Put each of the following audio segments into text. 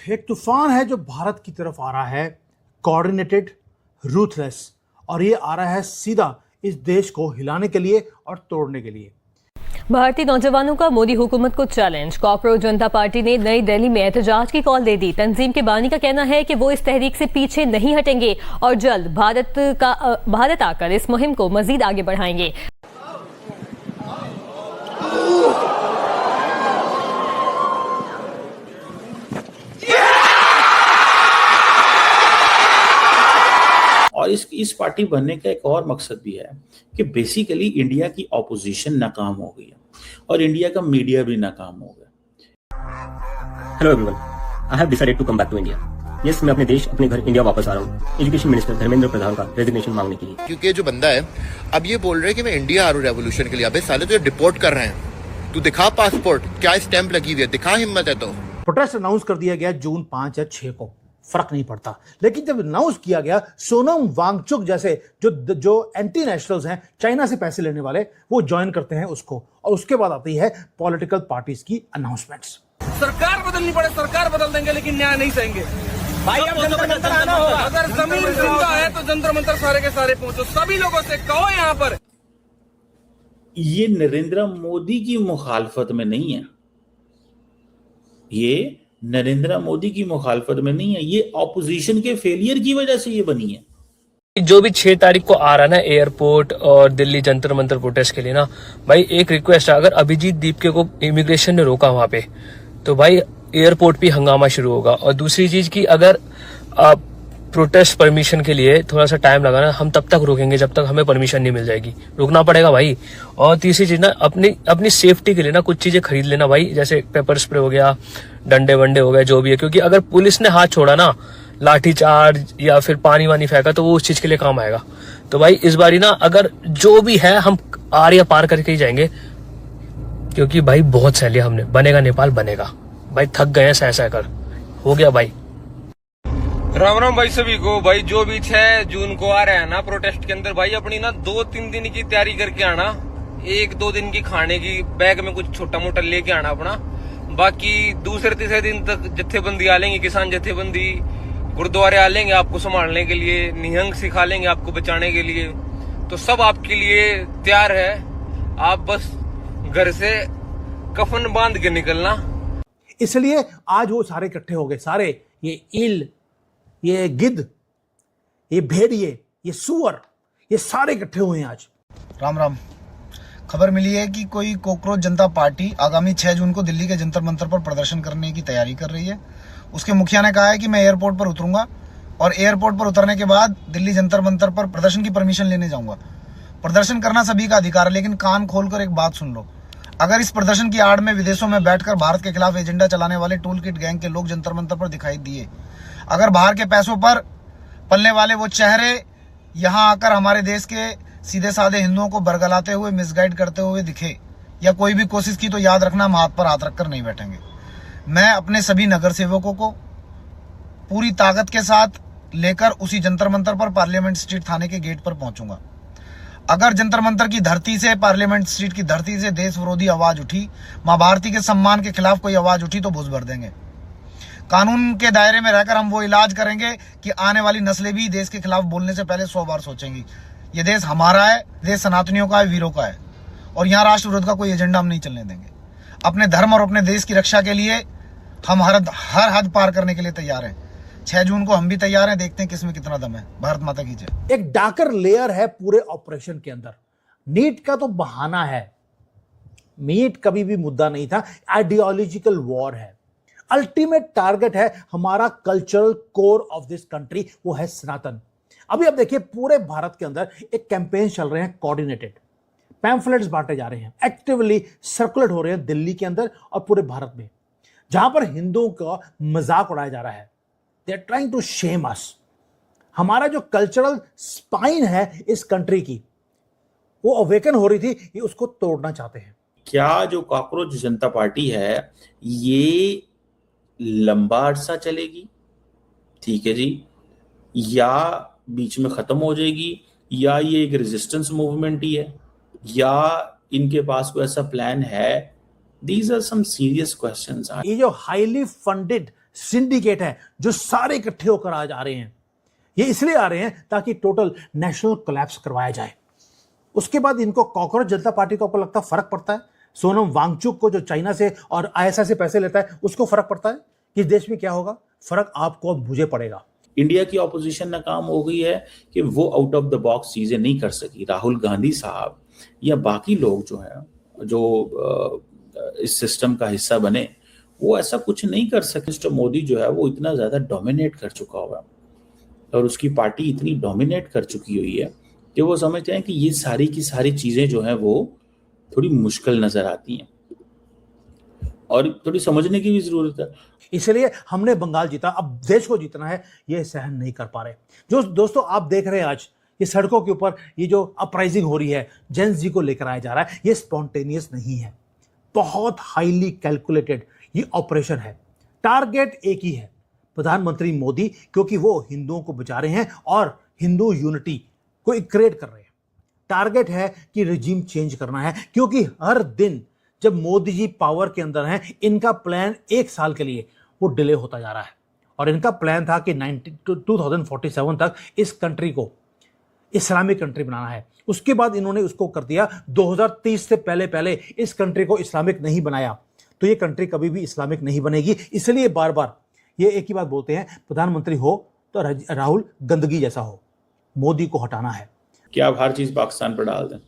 एक तूफान है जो भारत की तरफ आ रहा है, कोऑर्डिनेटेड, रूथलेस, और ये आ रहा है सीधा इस देश को हिलाने के लिए और तोड़ने के लिए। भारतीय नौजवानों का मोदी हुकूमत को चैलेंज। कॉकरोच जनता पार्टी ने नई दिल्ली में एहतजाज की कॉल दे दी। तंजीम के बानी का कहना है कि वो इस तहरीक से पीछे नहीं हटेंगे और जल्द भारत आकर इस मुहिम को मजीद आगे बढ़ाएंगे। और इस पार्टी बनने का एक और मकसद भी है कि बेसिकली इंडिया की ऑपोजिशन नाकाम हो गई है और इंडिया का मीडिया भी नाकाम हो गया। Hello everyone, I have decided to come back to India. Yes, मैं अपने देश, अपने घर इंडिया वापस आ रहा हूँ एजुकेशन मिनिस्टर धर्मेंद्र प्रधान का रेजिग्नेशन मांगने के लिए। क्योंकि ये जो बंदा है अब ये बोल रहे हैं कि मैं इंडिया आ रहा हूँ रेवोल्यूशन के लिए। अबे साले तो ये डिपोर्ट कर रहे हैं, तू दिखा पासपोर्ट, क्या स्टैंप लगी हुई है, दिखा हिम्मत है तो। प्रोटेस्ट अनाउंस कर दिया गया जून 5 या 6 को, फर्क नहीं पड़ता। लेकिन जब अनाउंस किया गया सोनम वांगचुक जैसे जो एंटी नेशनल्स हैं, चाइना से पैसे लेने वाले, वो ज्वाइन करते हैं उसको, और उसके बाद आती है पॉलिटिकल पार्टीज की अनाउंसमेंट्स। सरकार बदलनी पड़े, सरकार बदल देंगे, लेकिन न्याय नहीं सहेंगे भाई। अब जंतर मंतर आना होगा। अगर जमीन जिंदा है तो जंतर मंतर सारे के सारे पहुंचो, सभी लोगों से कहो यहाँ पर। ये नरेंद्र मोदी की मुखालफत में नहीं है, ये नरेंद्र मोदी की मुखालफत में नहीं है, ये ऑपोजिशन के फेलियर की वजह से ये बनी है। जो भी 6 तारीख को आ रहा ना एयरपोर्ट और दिल्ली जंतर मंतर प्रोटेस्ट के लिए ना भाई, एक रिक्वेस्ट है, अगर अभिजीत दीपके को इमिग्रेशन ने रोका वहां पे तो भाई एयरपोर्ट पे हंगामा शुरू होगा। और दूसरी चीज की अगर प्रोटेस्ट परमिशन के लिए थोड़ा सा टाइम लगा ना, हम तब तक रोकेंगे जब तक हमें परमिशन नहीं मिल जाएगी, रुकना पड़ेगा भाई। और तीसरी चीज ना, अपनी सेफ्टी के लिए ना कुछ चीजें खरीद लेना भाई, जैसे पेपर स्प्रे हो गया, डंडे वंडे हो गए, जो भी है, क्योंकि अगर पुलिस ने हाथ छोड़ा ना, लाठी चार्ज या फिर पानी वानी फेंका, तो वो उस चीज के लिए काम आएगा। तो भाई इस बारी ना अगर जो भी है हम आर या पार करके ही जाएंगे, क्योंकि भाई बहुत सह लिया हमने, बनेगा नेपाल बनेगा भाई, थक गए हैं सह कर, हो गया भाई। राम राम भाई सभी को। भाई जो भी 6 जून को आ रहा है ना प्रोटेस्ट के अंदर, भाई अपनी ना 2-3 दिन की तैयारी करके आना, 1-2 दिन की खाने की बैग में कुछ छोटा मोटा लेके आना अपना। बाकी दूसरे तीसरे दिन तक जत्थेबंदी आ लेंगे, किसान जत्थेबंदी, गुरुद्वारे आ लेंगे आपको संभालने के लिए, निहंग सिखा लेंगे आपको बचाने के लिए, तो सब आपके लिए तैयार है। आप बस घर से कफन बांध के निकलना। इसलिए आज वो सारे इकट्ठे हो गए, सारे ये ईल, ये गिद्ध, ये भेड़िए, ये सुअर, ये सारे इकट्ठे हुए हैं आज। राम राम। खबर मिली है कि कोई कॉकरोच जनता पार्टी आगामी 6 जून को दिल्ली के जंतर मंतर पर प्रदर्शन करने की तैयारी कर रही है। उसके मुखिया ने कहा है कि मैं एयरपोर्ट पर उतरूंगा और एयरपोर्ट पर उतरने के बाद दिल्ली जंतर मंतर पर प्रदर्शन की परमिशन लेने जाऊंगा। प्रदर्शन करना सभी का अधिकार है, लेकिन कान खोलकर एक बात सुन लो। अगर इस प्रदर्शन की आड़ में विदेशों में बैठकर भारत के खिलाफ एजेंडा चलाने वाले टूल किट गैंग के लोग जंतर मंतर पर दिखाई दिए, अगर बाहर के पैसों पर पलने वाले वो चेहरे यहाँ आकर हमारे देश के सीधे साधे हिंदुओं को बरगलाते हुए, मिसगाइड करते हुए दिखे या कोई भी कोशिश की, तो याद रखना हम हाथ पर हाथ रखकर नहीं बैठेंगे। मैं अपने सभी नगर सेवकों को पूरी ताकत के साथ लेकर उसी जंतर मंतर पर पार्लियामेंट स्ट्रीट थाने के गेट पर पहुंचूंगा। अगर जंतर मंतर की धरती से, पार्लियामेंट स्ट्रीट की धरती से देश विरोधी आवाज उठी, मां भारती के सम्मान के खिलाफ कोई आवाज उठी, तो भूस भर देंगे। कानून के दायरे में रहकर हम वो इलाज करेंगे कि आने वाली नस्लें भी देश के खिलाफ बोलने से पहले 100 बार सोचेंगी। ये देश हमारा है, देश सनातनियों का है, वीरों का है, और यहाँ राष्ट्र विरोध का कोई एजेंडा हम नहीं चलने देंगे। अपने धर्म और अपने देश की रक्षा के लिए हम हर हद पार करने के लिए तैयार हैं। 6 जून को हम भी तैयार हैं, देखते हैं किसमें कितना दम है। भारत माता की जय। एक डार्कर लेयर है पूरे ऑपरेशन के अंदर। नीट का तो बहाना है, नीट कभी भी मुद्दा नहीं था, आइडियोलॉजिकल वॉर है। अल्टीमेट टारगेट है हमारा cultural core of this country, वो है सनातन। अभी अब देखिए पूरे भारत के अंदर एक कैंपेन चल रहे हैं, कोऑर्डिनेटेड पैम्फलेट्स बांटे जा रहे हैं, एक्टिवली सर्कुलेट हो रहे हैं दिल्ली के अंदर और पूरे भारत में, जहां पर हिंदुओं का मजाक उड़ाया जा रहा है। They are trying to shame us. हमारा जो कल्चरल स्पाइन है इस कंट्री की, वो अवेकन हो रही थी, ये उसको तोड़ना चाहते हैं। क्या जो कॉकरोच जनता पार्टी है ये लंबा अरसा चलेगी, ठीक है जी, या बीच में खत्म हो जाएगी, या ये एक रेजिस्टेंस मूवमेंट ही है, या इनके पास कोई ऐसा प्लान है? These are some serious questions. ये जो हाईली फंडेड सिंडिकेट है जो सारे इकट्ठे होकर आज आ रहे हैं। ये इसलिए आ रहे हैं ताकि टोटल नेशनल कोलैप्स करवाया जाए। उसके बाद इनको कॉकरोच जनता पार्टी को आपको लगता है फर्क पड़ता है? सोनम वांगचुक को जो चाइना से और आईएसआई से पैसे लेता है उसको फर्क पड़ता है कि देश में क्या होगा? फर्क आपको मुझे पड़ेगा। इंडिया की ऑपोजिशन नाकाम हो गई है कि वो आउट ऑफ द बॉक्स चीजें नहीं कर सकी। राहुल गांधी साहब या बाकी लोग जो है जो इस सिस्टम का हिस्सा बने, वो ऐसा कुछ नहीं कर सके। मिस्टर मोदी जो है वो इतना ज्यादा डोमिनेट कर चुका हुआ है और उसकी पार्टी इतनी डोमिनेट कर चुकी हुई है कि वो समझते हैं कि ये सारी की सारी चीजें जो है वो थोड़ी मुश्किल नजर आती हैं और थोड़ी समझने की भी जरूरत है। इसलिए हमने बंगाल जीता, अब देश को जीतना है, ये सहन नहीं कर पा रहे। जो दोस्तों आप देख रहे हैं आज ये सड़कों के ऊपर ये जो अपराइजिंग हो रही है, जेन जी को लेकर आया जा रहा है, ये स्पॉन्टेनियस नहीं है, बहुत हाईली कैलकुलेटेड ये ऑपरेशन है। टारगेट एक ही है, प्रधानमंत्री मोदी, क्योंकि वो हिंदुओं को बचा रहे हैं और हिंदू यूनिटी को क्रिएट कर रहे हैं। टारगेट है कि रिजीम चेंज करना है, क्योंकि हर दिन जब मोदी जी पावर के अंदर हैं, इनका प्लान 1 साल के लिए वो डिले होता जा रहा है। और इनका प्लान था कि 2047 तक इस कंट्री को इस्लामिक कंट्री बनाना है। उसके बाद इन्होंने उसको कर दिया 2030 से पहले इस कंट्री को इस्लामिक नहीं बनाया तो ये कंट्री कभी भी इस्लामिक नहीं बनेगी। इसलिए बार बार ये एक ही बात बोलते हैं, प्रधानमंत्री हो तो राहुल गंदगी जैसा हो, मोदी को हटाना है। कि आप हर चीज पाकिस्तान पर डाल दें,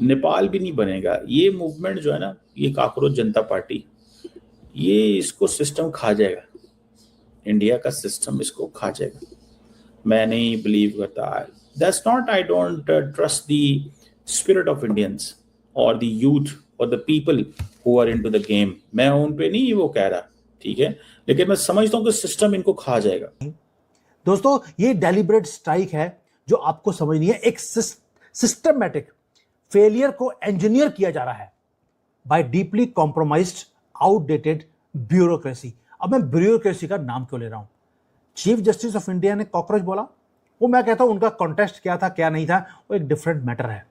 नेपाल भी नहीं बनेगा। ये मूवमेंट जो है ना, ये कॉकरोच जनता पार्टी, ये इसको सिस्टम खा जाएगा, इंडिया का सिस्टम इसको खा जाएगा। मैं नहीं बिलीव करता। That's not, I don't trust the spirit of Indians और द यूथ और the people who are into the game. मैं उन पे नहीं वो कह रहा, ठीक है, लेकिन मैं समझता हूं कि सिस्टम इनको खा जाएगा। दोस्तों ये डेलिब्रेट स्ट्राइक है जो आपको समझनी है। एक सिस्टमैटिक फेलियर को इंजीनियर किया जा रहा है by deeply compromised outdated bureaucracy. अब मैं ब्यूरोक्रेसी का नाम क्यों ले रहा हूं? चीफ जस्टिस ऑफ इंडिया ने कॉकरोच बोला, वो मैं कहता हूं उनका कॉन्टेक्स्ट क्या था क्या नहीं था वो एक डिफरेंट मैटर है।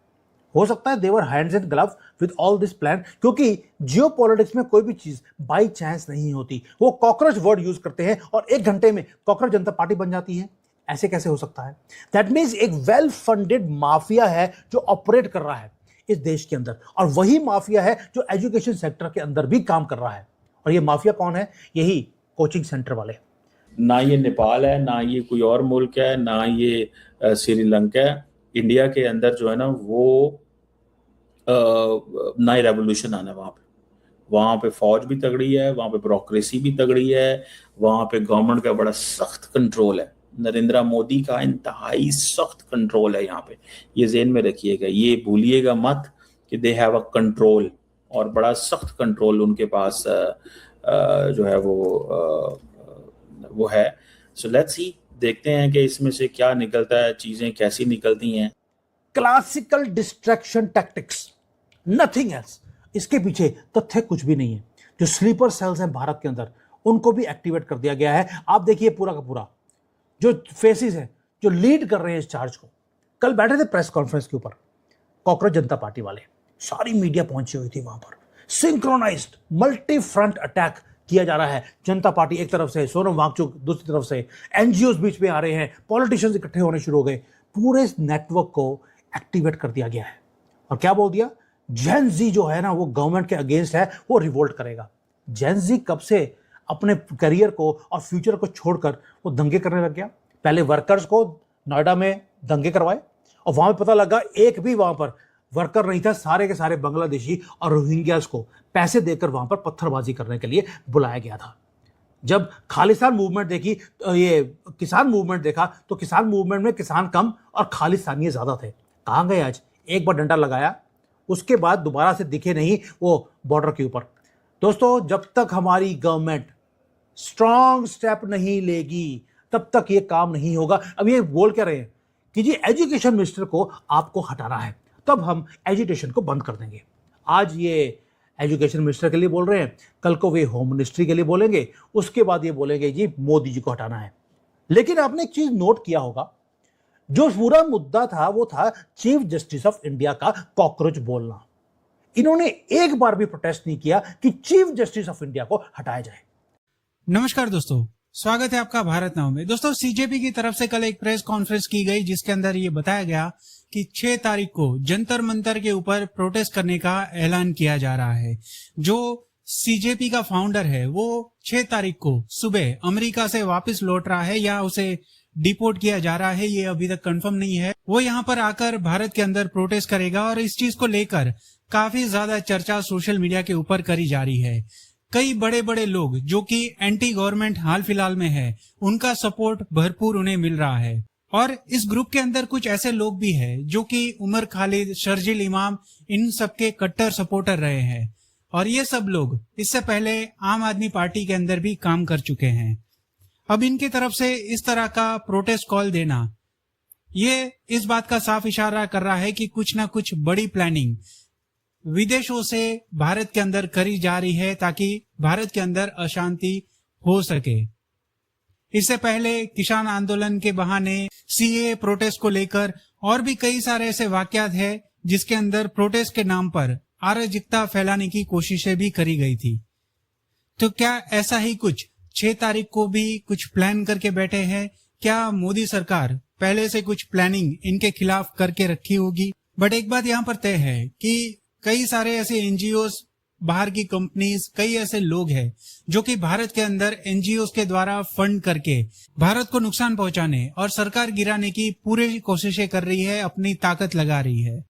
हो सकता है they have hands in glove with all this plan, क्योंकि जियोपॉलिटिक्स में कोई भी चीज बाई चांस नहीं होती। वो कॉकरोच वर्ड यूज करते हैं और 1 घंटे में कॉकरोच जनता पार्टी बन जाती है। ऐसे कैसे हो सकता है? दैट मीन्स एक वेल फंडेड माफिया है जो ऑपरेट कर रहा है इस देश के अंदर, और वही माफिया है जो एजुकेशन सेक्टर के अंदर भी काम कर रहा है। और ये माफिया कौन है? यही कोचिंग सेंटर वाले। ना ये नेपाल है, ना ये कोई और मुल्क है, ना ये श्रीलंका है। इंडिया के अंदर जो है ना वो नई रेवोल्यूशन आना है। वहाँ पे फौज भी तगड़ी है, वहाँ पे ब्यूरोक्रेसी भी तगड़ी है, वहाँ पे गवर्नमेंट का बड़ा सख्त कंट्रोल है। नरेंद्र मोदी का इंतहाई सख्त कंट्रोल है यहाँ पे, ये ज़हन में रखिएगा। ये भूलिएगा मत कि दे हैव अ कंट्रोल, और बड़ा सख्त कंट्रोल उनके पास जो है वो है। सो लेट्स सी, देखते हैं कि इसमें से क्या निकलता है, चीजें कैसी निकलती हैं। Classical distraction tactics, nothing else. इसके पीछे तथ्य कुछ भी नहीं है। जो स्लीपर सेल्स हैं भारत के अंदर, उनको भी एक्टिवेट कर दिया गया है। आप देखिए पूरा का पूरा जो फेसेस हैं जो लीड कर रहे हैं इस चार्ज को, कल बैठे थे प्रेस कॉन्फ्रेंस के ऊपर कॉकरोच जनता पार्टी वाले, सारी मीडिया पहुंची हुई थी वहां पर। सिंक्रोनाइज्ड मल्टी फ्रंट अटैक किया जा रहा है। जनता पार्टी एक तरफ से, सोनम वांगचुक दूसरी तरफ से, एनजीओ बीच में आ रहे हैं, पॉलिटिशियंस इकट्ठे होने शुरू हो गए। पूरे नेटवर्क को एक्टिवेट कर दिया गया है। और क्या बोल दिया? जेन जी जो है ना वो गवर्नमेंट के अगेंस्ट है, वो रिवोल्ट करेगा। जेन जी कब से अपने करियर को और फ्यूचर को छोड़कर वो दंगे करने लग गया? पहले वर्कर्स को नोएडा में दंगे करवाए और वहां पे पता लगा एक भी वहां पर वर्कर नहीं था, सारे के सारे बांग्लादेशी और रोहिंग्यास को पैसे देकर वहां पर पत्थरबाजी करने के लिए बुलाया गया था। जब खालिस्तान मूवमेंट देखी, ये किसान मूवमेंट देखा, तो किसान मूवमेंट में किसान कम और खालिस्तानी ज्यादा थे। कहाँ गए आज? एक बार डंडा लगाया, उसके बाद दोबारा से दिखे नहीं वो बॉर्डर के ऊपर। दोस्तों जब तक हमारी गवर्नमेंट स्ट्रॉन्ग स्टेप नहीं लेगी तब तक ये काम नहीं होगा। अब ये बोल क्या रहे हैं कि जी एजुकेशन मिनिस्टर को आपको हटाना है, तब हम एजुकेशन को बंद कर देंगे। आज ये एजुकेशन मिनिस्टर के लिए बोल रहे हैं, कल को वे होम मिनिस्ट्री के लिए बोलेंगे, उसके बाद ये बोलेंगे जी मोदी जी को हटाना है। लेकिन आपने एक चीज नोट किया होगा, जो पूरा मुद्दा था वो था चीफ जस्टिस ऑफ इंडिया का कॉकरोच बोलना। इन्होंने एक बार भी प्रोटेस्ट नहीं किया कि चीफ जस्टिस ऑफ इंडिया को हटाया जाए। नमस्कार दोस्तों, स्वागत है आपका भारत नाउ में। दोस्तों, सीजेपी की तरफ से कल एक प्रेस कॉन्फ्रेंस की गई जिसके अंदर ये बताया गया कि 6 तारीख को जंतर मंतर के ऊपर प्रोटेस्ट करने का ऐलान किया जा रहा है। जो सीजेपी का फाउंडर है वो 6 तारीख को सुबह अमेरिका से वापस लौट रहा है या उसे डिपोर्ट किया जा रहा है, ये अभी तक कंफर्म नहीं है। वो यहाँ पर आकर भारत के अंदर प्रोटेस्ट करेगा और इस चीज को लेकर काफी ज्यादा चर्चा सोशल मीडिया के ऊपर करी जा रही है। कई बड़े बड़े लोग जो कि एंटी गवर्नमेंट हाल फिलहाल में है, उनका सपोर्ट भरपूर उन्हें मिल रहा है। और इस ग्रुप के अंदर कुछ ऐसे लोग भी हैं जो कि उमर खालिद, शर्जील इमाम, इन सबके कट्टर सपोर्टर रहे हैं और ये सब लोग इससे पहले आम आदमी पार्टी के अंदर भी काम कर चुके हैं। अब इनकी तरफ से इस तरह का प्रोटेस्ट कॉल देना, ये इस बात का साफ इशारा कर रहा है कि कुछ ना कुछ बड़ी प्लानिंग विदेशों से भारत के अंदर करी जा रही है ताकि भारत के अंदर अशांति हो सके। इससे पहले किसान आंदोलन के बहाने सीए प्रोटेस्ट को लेकर और भी कई सारे ऐसे वाकयात हैं जिसके अंदर प्रोटेस्ट के नाम पर अराजकता फैलाने की कोशिशें भी करी गई थी। तो क्या ऐसा ही कुछ 6 तारीख को भी कुछ प्लान करके बैठे हैं? क्या मोदी सरकार पहले से कुछ प्लानिंग इनके खिलाफ करके रखी होगी? बट एक बात यहाँ पर तय है कि कई सारे ऐसे एनजीओज, बाहर की कंपनीज, कई ऐसे लोग हैं जो कि भारत के अंदर एनजीओज के द्वारा फंड करके भारत को नुकसान पहुंचाने और सरकार गिराने की पूरी कोशिशें कर रही है, अपनी ताकत लगा रही है।